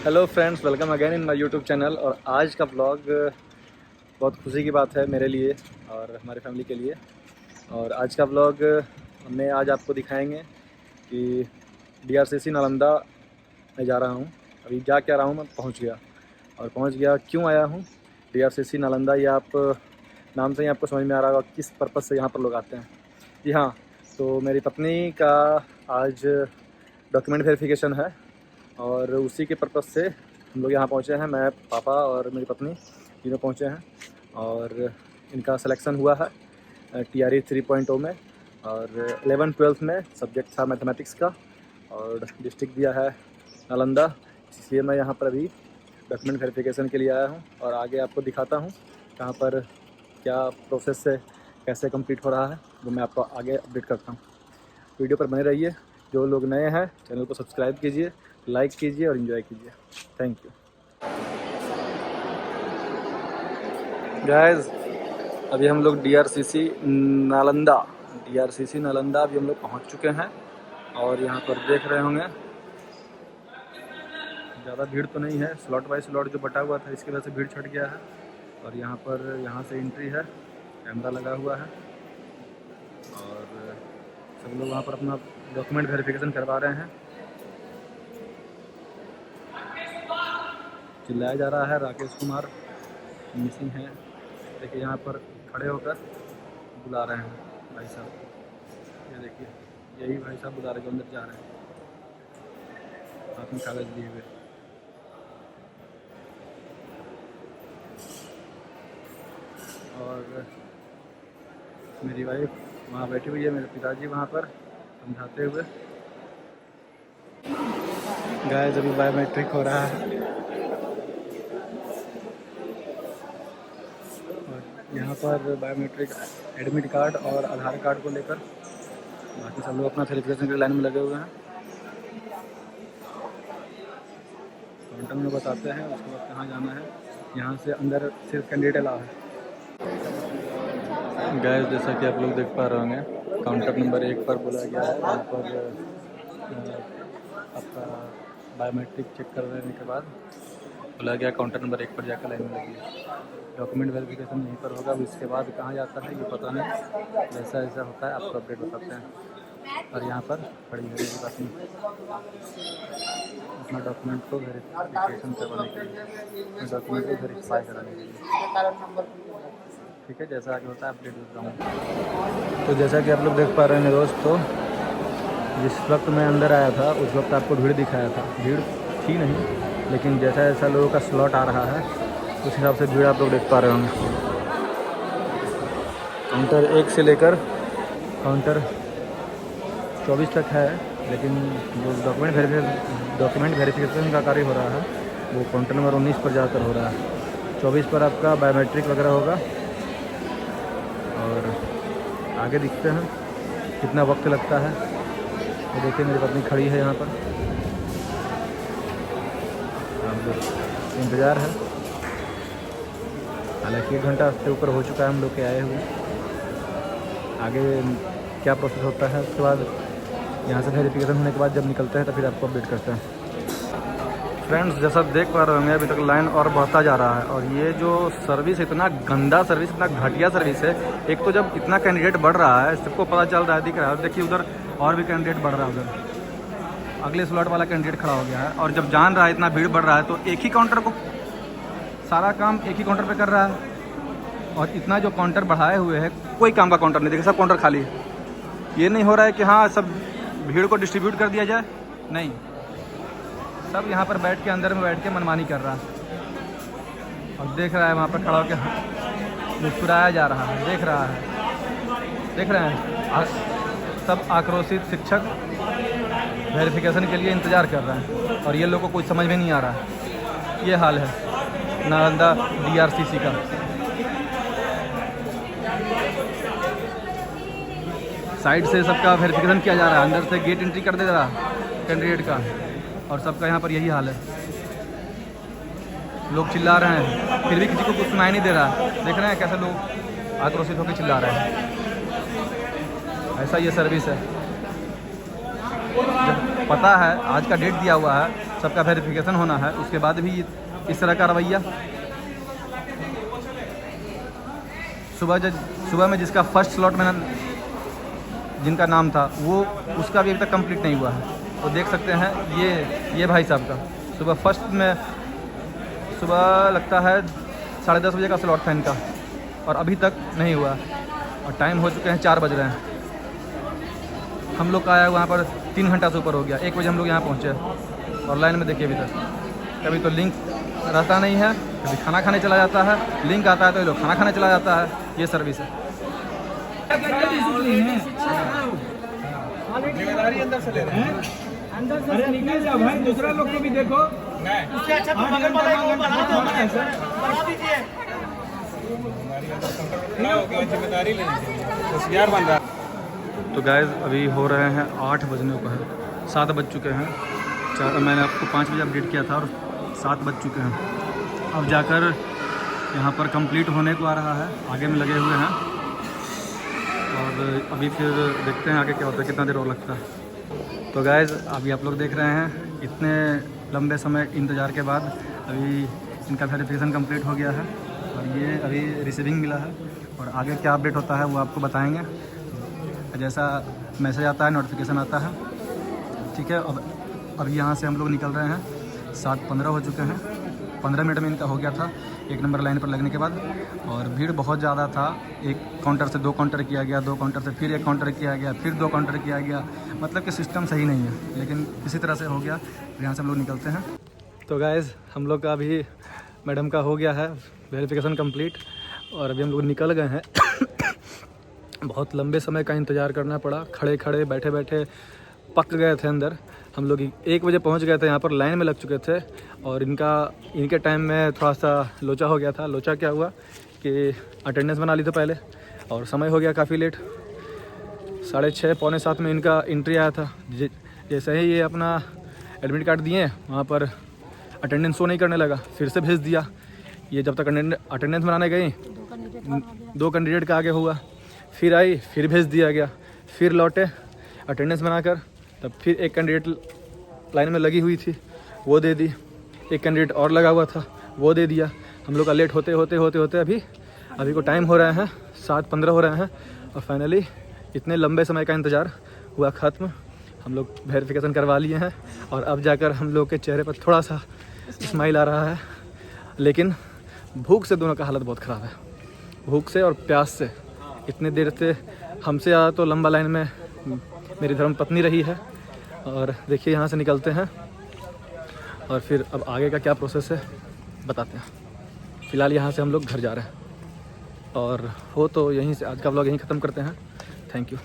Hello friends, welcome again in my YouTube channel. और आज का ब्लॉग बहुत खुशी की बात है मेरे लिए और हमारी फैमिली के लिए। और आज का ब्लॉग मैं आज आपको दिखाएंगे कि DRCC नालंदा में जा रहा हूँ। अभी जा क्या रहा हूँ, मैं पहुँच गया। और पहुँच गया क्यों आया हूँ DRCC नालंदा, ये आप नाम से ही आपको समझ में आ रहा होगा किस पर्पज़ से यहाँ पर लोग आते हैं। जी हाँ, तो मेरी पत्नी का आज डॉक्यूमेंट वेरिफिकेशन है और उसी के पर्पज़ से हम लोग यहाँ पहुँचे हैं। मैं, पापा और मेरी पत्नी तीनों पहुँचे हैं और इनका सिलेक्शन हुआ है TRE 3.0 में। और 11-12 में सब्जेक्ट था मैथमेटिक्स का और डिस्ट्रिक्ट दिया है नालंदा। इसलिए मैं यहाँ पर अभी डॉक्यूमेंट वेरिफिकेशन के लिए आया हूँ और आगे आपको दिखाता हूँ कहाँ पर क्या प्रोसेस से कैसे कंप्लीट हो रहा है, वो मैं आपको आगे अपडेट करता हूँ। वीडियो पर बने रहिए। जो लोग नए हैं चैनल को सब्सक्राइब कीजिए, लाइक कीजिए और एंजॉय कीजिए। Thank you guys. अभी हम लोग DRCC नालंदा अभी हम लोग पहुंच चुके हैं और यहाँ पर देख रहे होंगे ज़्यादा भीड़ तो नहीं है। स्लॉट बाय स्लॉट जो बटा हुआ था इसकी वजह से भीड़ छट गया है। और यहाँ से एंट्री है, कैमरा लगा हुआ है और सब लोग वहाँ पर अपना डॉक्यूमेंट वेरिफिकेशन करवा रहे हैं। चिल्लाया जा रहा है राकेश कुमार मिसिंग है। देखिए यहाँ पर खड़े होकर बुला रहे हैं भाई साहब। ये देखिए यही भाई साहब बुला रहे जो अंदर जा रहे हैं, हाथ में कागज़ लिए हुए। और मेरी वाइफ वहाँ बैठी हुई है, मेरे पिताजी वहाँ पर समझाते हुए। गाइस अभी बायोमेट्रिक हो रहा है और यहाँ पर बायोमेट्रिक एडमिट कार्ड और आधार कार्ड को लेकर बाकी सब लोग अपना वेरिफिकेशन की लाइन में लगे हुए हैं। काउंटर में बताते हैं उसके बाद कहाँ जाना है। यहाँ से अंदर सिर्फ कैंडिडेट अलाउ है। गाइस जैसा कि आप लोग देख पा रहे होंगे काउंटर नंबर 1 पर बुलाया गया है। वहाँ पर आपका बायोमेट्रिक चेक करने के बाद बुलाया गया काउंटर नंबर 1 पर जाकर लाइन में लगी। डॉक्यूमेंट वेरिफिकेशन यहीं पर होगा। इसके बाद कहाँ जाता है ये पता नहीं, जैसा ऐसा होता है आपको अपडेट बताते हैं। और यहाँ पर खड़ी है मेरी पत्नी अपना डॉक्यूमेंट को वेरिफिकेशन करवाने के लिए, डॉक्यूमेंट को वेरीफाई कराने के लिए। ठीक है, जैसा आगे होता है अपडेट देता हूँ। तो जैसा कि आप लोग देख पा रहे हैं दोस्त, तो जिस वक्त मैं अंदर आया था उस वक्त आपको भीड़ दिखाया था। भीड़ थी नहीं, लेकिन जैसा जैसा लोगों का स्लॉट आ रहा है उस हिसाब से भीड़ आप लोग देख पा रहे होंगे। काउंटर 1 से लेकर काउंटर 24 तक है, लेकिन जो डॉक्यूमेंट वेरिफिकेशन का कार्य हो रहा है वो काउंटर नंबर 19 पर जाकर हो रहा है। 24 पर आपका बायोमेट्रिक वगैरह होगा। और आगे दिखते हैं कितना वक्त लगता है। तो देखिए मेरी पत्नी खड़ी है यहाँ पर, इंतज़ार है। हालांकि 1 घंटा से ऊपर हो चुका है हम लोग के आए हुए। आगे क्या प्रोसेस होता है उसके बाद यहाँ से वेरिफिकेशन होने के बाद जब निकलते हैं तो फिर आपको अपडेट करते हैं। फ्रेंड्स जैसा देख पा रहे होंगे अभी तक लाइन और बढ़ता जा रहा है। और ये जो सर्विस, इतना गंदा सर्विस, इतना घटिया सर्विस है। एक तो जब इतना कैंडिडेट बढ़ रहा है सबको पता चल रहा है, दिख रहा है। देखिए उधर और भी कैंडिडेट बढ़ रहा है, उधर अगले स्लॉट वाला कैंडिडेट खड़ा हो गया है। और जब जान रहा है इतना भीड़ बढ़ रहा है तो एक ही काउंटर को सारा काम एक ही काउंटर पे कर रहा है। और इतना जो काउंटर बढ़ाए हुए हैं, कोई काम का काउंटर नहीं, देखिए सब काउंटर खाली है। ये नहीं हो रहा है कि हाँ सब भीड़ को डिस्ट्रीब्यूट कर दिया जाए, नहीं, सब यहाँ पर बैठ के अंदर में बैठ के मनमानी कर रहा है। और देख रहा है वहाँ पर खड़ा होकर मुस्कुराया जा रहा है, देख रहा है, देख रहे हैं सब आक्रोशित शिक्षक वेरिफिकेशन के लिए इंतज़ार कर रहे हैं। और ये लोग को कुछ समझ में नहीं आ रहा है। ये हाल है नालंदा DRCC का। साइड से सबका वेरिफिकेशन किया जा रहा है, अंदर से गेट एंट्री कर दे रहा कैंडिडेट का। और सबका यहाँ पर यही हाल है। लोग चिल्ला रहे हैं फिर भी किसी को कुछ सुनाई नहीं दे रहा। देख रहे हैं कैसे लोग आक्रोशित होकर चिल्ला रहे हैं। ऐसा ये सर्विस है। पता है, आज का डेट दिया हुआ है, सबका वेरिफिकेशन होना है, उसके बाद भी इस तरह का रवैया। सुबह में जिसका फर्स्ट स्लॉट में जिनका नाम था वो, उसका भी अभी तक कंप्लीट नहीं हुआ है। तो देख सकते हैं ये भाई साहब का सुबह फर्स्ट में, सुबह लगता है 10:30 बजे का स्लॉट था इनका, और अभी तक नहीं हुआ, और टाइम हो चुके हैं 4 बज रहे हैं। हम लोग का आया वहाँ पर 3 घंटा से ऊपर हो गया। 1 बजे हम लोग यहाँ पहुँचे, और लाइन में देखिए अभी तक कभी तो लिंक रहता नहीं है, कभी खाना खाने चला जाता है, लिंक आता है तो ये लोग खाना खाने चला जाता है। ये सर्विस है। जिम्मेदारी अंदर से ले रहे हैं, अंदर से निकल जा भाई, दूसरा लोग को भी देखो। उससे अच्छा तो बगल वाला को बढ़ा दीजिए। जिम्मेदारी लेनी चाहिए, होशियार बन रहा। तो गाइस अभी हो रहे हैं 8 बजने को है, 7 बज चुके हैं। मैंने आपको 5 बजे अपडेट किया था और 7 बज चुके हैं। अब जाकर यहाँ पर कंप्लीट होने को आ रहा है, आगे में लगे हुए हैं, और अभी फिर देखते हैं आगे क्या होता है, कितना देर और लगता है। तो गाइस अभी आप लोग देख रहे हैं, इतने लंबे समय इंतज़ार के बाद अभी इनका वेरिफिकेशन कंप्लीट हो गया है, और ये अभी रिसीविंग मिला है, और आगे क्या अपडेट होता है वो आपको बताएंगे। जैसा मैसेज आता है, नोटिफिकेशन आता है, ठीक है। अब यहाँ से हम लोग निकल रहे हैं, 7:15 हो चुके हैं। 15 मिनट में इनका हो गया था 1 नंबर लाइन पर लगने के बाद, और भीड़ बहुत ज़्यादा था। एक काउंटर से 2 काउंटर किया गया, 2 काउंटर से फिर 1 काउंटर किया गया, फिर 2 काउंटर किया गया, मतलब कि सिस्टम सही नहीं है, लेकिन किसी तरह से हो गया। यहाँ से हम लोग निकलते हैं। तो गाइज़ हम लोग का अभी मैडम का हो गया है वेरिफिकेशन कंप्लीट, और अभी हम लोग निकल गए हैं। बहुत लंबे समय का इंतज़ार करना पड़ा, खड़े खड़े बैठे बैठे पक गए थे अंदर। हम लोग 1 बजे पहुंच गए थे, यहाँ पर लाइन में लग चुके थे, और इनके टाइम में थोड़ा सा लोचा हो गया था। लोचा क्या हुआ कि अटेंडेंस बना ली थी पहले, और समय हो गया काफ़ी लेट। 6:30 पौने 7 में इनका एंट्री आया था। जैसे ही ये अपना एडमिट कार्ड दिए, वहाँ पर अटेंडेंस शो नहीं करने लगा, फिर से भेज दिया। ये जब तक अटेंडेंस बनाने गई, 2 कैंडिडेट का आगे हुआ, फिर आई, फिर भेज दिया गया, फिर लौटे अटेंडेंस बनाकर, तब फिर 1 कैंडिडेट लाइन में लगी हुई थी, वो दे दी। 1 कैंडिडेट और लगा हुआ था, वो दे दिया। हम लोग का लेट होते होते अभी को टाइम हो रहे हैं 7:15 हो रहे हैं, और फाइनली इतने लंबे समय का इंतज़ार हुआ ख़त्म। हम लोग वेरिफिकेशन करवा लिए हैं, और अब जाकर हम लोग के चेहरे पर थोड़ा सा स्माइल आ रहा है, लेकिन भूख से दोनों का हालत बहुत ख़राब है। भूख से और प्यास से। इतने देर से हमसे ज़्यादा तो लंबा लाइन में मेरी धर्मपत्नी रही है। और देखिए यहाँ से निकलते हैं, और फिर अब आगे का क्या प्रोसेस है बताते हैं। फ़िलहाल यहाँ से हम लोग घर जा रहे हैं, और हो तो यहीं से आज का व्लॉग यहीं ख़त्म करते हैं। Thank you.